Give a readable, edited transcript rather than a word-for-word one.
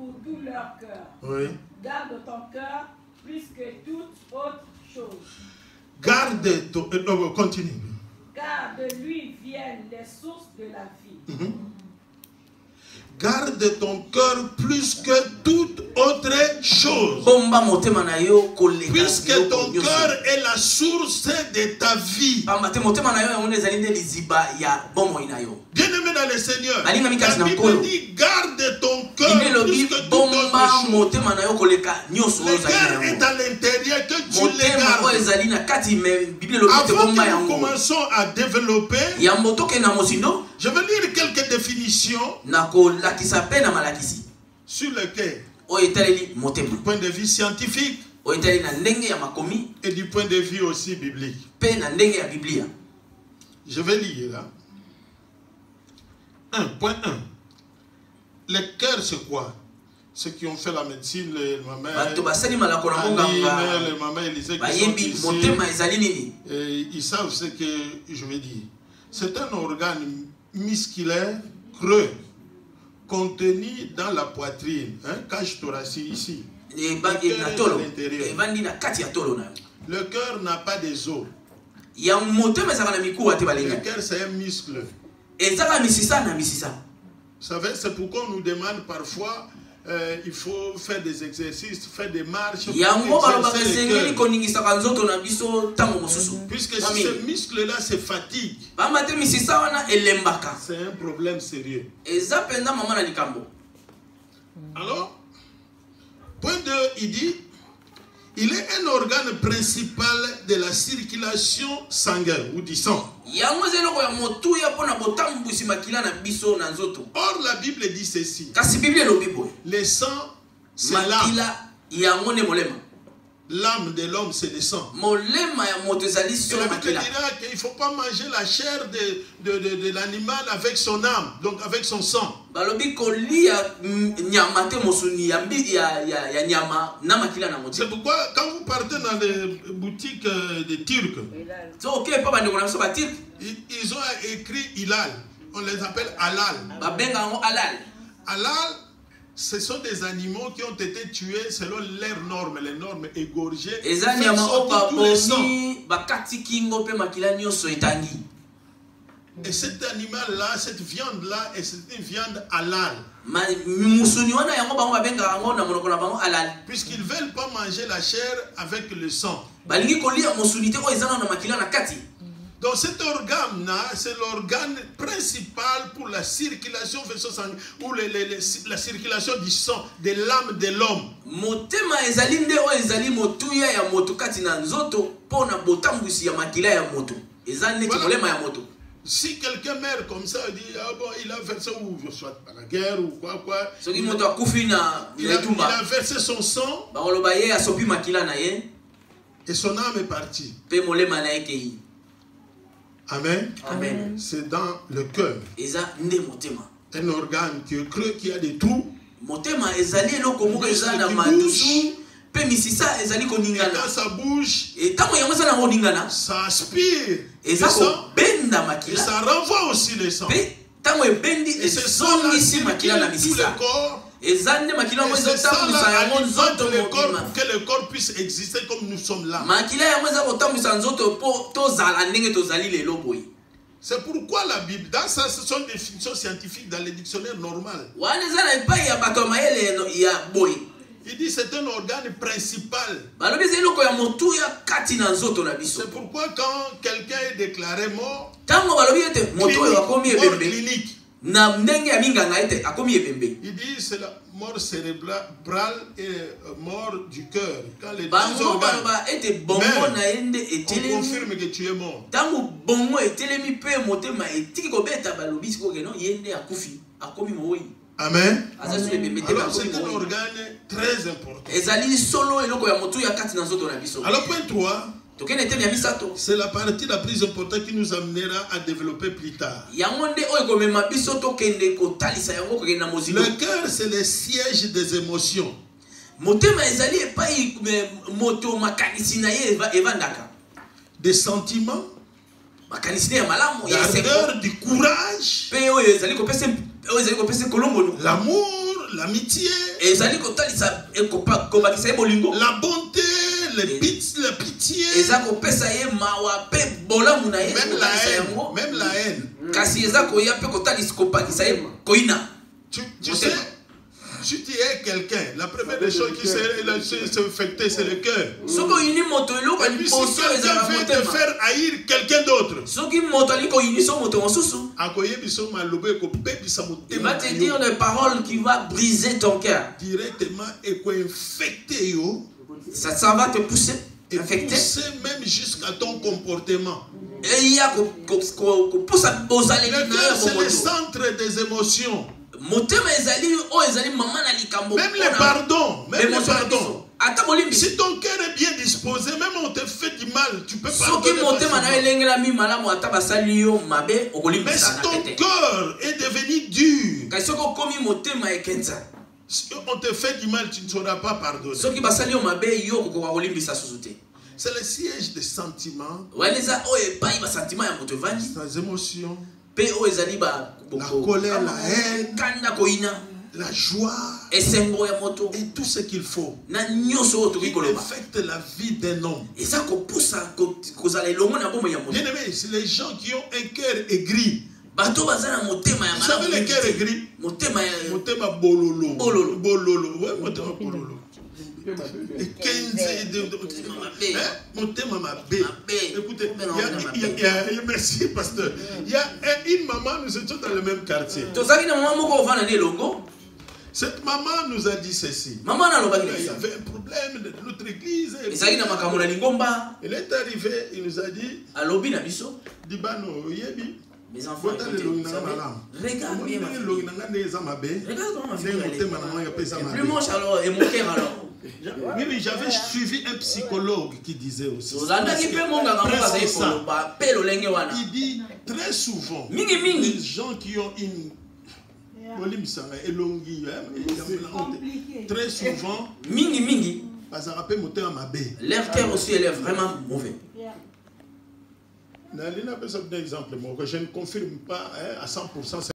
pour tout leur cœur. Oui. Garde ton cœur plus que toute autre chose. Garde ton... continue. Car de lui viennent les sources de la vie. Garde ton cœur plus que toute autre chose. Puisque ton cœur est la source de ta vie. Bien-aimé dans le Seigneur, la Bible dit garde ton cœur plus que toute autre chose. Le cœur est à l'intérieur, que tu le gardes. Avant que nous commençons à développer, je vais lire quelques définitions sur le cœur, du point de vue scientifique et du point de vue aussi biblique. Je vais lire là. 1.1. Le cœur, c'est quoi? Ceux qui ont fait la médecine, les mamans, les mamans Élisée qui sont ici, ils savent ce que je veux dire. C'est un organe musculaire creux contenu dans la poitrine, cage thoracique ici. Le cœur n'a pas des os. Le cœur, c'est un muscle. Vous savez, c'est pourquoi on nous demande parfois il faut faire des exercices, faire des marches. Puisque si ce muscle-là se fatigue, c'est un problème sérieux. Alors, point 2, il dit, il est un organe principal de la circulation sanguine ou du sang. Or, la Bible dit ceci. Le sang, c'est l'âme. L'âme de l'homme, c'est le sang. Et la Bible dira qu'il ne faut pas manger la chair de l'animal avec son âme, donc avec son sang. C'est pourquoi quand vous partez dans les boutiques des Turcs, ils ont écrit Hilal. On les appelle halal. Halal, ce sont des animaux qui ont été tués selon leurs normes, les normes égorgées. Et cet animal-là, cette viande-là, c'est une viande halal. Puisqu'ils ne veulent pas manger la chair avec le sang. Donc cet organe-là, c'est l'organe principal pour la circulation sanguine, ou la circulation du sang, de l'âme de l'homme. Si quelqu'un meurt comme ça, il dit, ah bon, il a versé, ou soit à la guerre, ou quoi. Il a versé son sang, et son âme est partie. Amen. Amen. C'est dans le cœur. Un organe qui est creux, qui a des trous. Et quand ça bouge, ça aspire le sang et ça renvoie aussi le sang. Et ce sang-là circule tout le corps. Et c'est ça là alimente le corps pour que le corps puisse exister comme nous sommes là. C'est pourquoi la Bible, dans ça, ce sont des définitions scientifiques dans les dictionnaires normaux. Il dit c'est un organe principal. C'est pourquoi quand quelqu'un est déclaré mort, clinique, il dit c'est la mort cérébrale et mort du cœur. Quand les deux organes meurent, on confirme que tu es mort. Amen. Alors c'est un organe très important. Alors point 3, c'est la partie la plus importante qui nous amènera à développer plus tard. Le cœur, c'est le siège des émotions. Des sentiments, d'ardeur, du courage, l'amour l'amitié, la bonté, la pitié, même la haine. Tu sais, si tu es quelqu'un, la première des choses qui s'infecter, c'est le cœur. Et puis si quelqu'un veut te faire haïr quelqu'un d'autre, il va te dire des paroles qui vont briser ton cœur. Directement, et infecter, ça va te pousser, infecter, même jusqu'à ton comportement. Le cœur, c'est le centre des émotions. Même les pardons. Si ton cœur est bien disposé, même on te fait du mal, tu peux pardonner. Mais si ton cœur est devenu dur, si on te fait du mal, tu ne sauras pas pardonner. C'est le siège des sentiments, des émotions, la colère, la haine, la joie et tout ce qu'il faut qui affecte la vie d'un homme. Bien aimé, c'est les gens qui ont un cœur aigri. Vous savez le cœur aigri? Motema bololo. Bololo. Ouais, motema bololo. Écoutez, merci pasteur. Il y a une maman, nous étions dans le même quartier. Cette maman nous a dit ceci. Il y avait un problème de notre église. Elle est arrivée, il nous a dit, Dibano, Yebi, mes enfants, regarde bien ma fille. Plus moche alors, et mon cœur alors. Oui, j'avais suivi un psychologue qui disait aussi. Il dit très souvent, les gens qui ont une très souvent, leur cœur aussi est vraiment mauvais. Je ne confirme pas à 100%.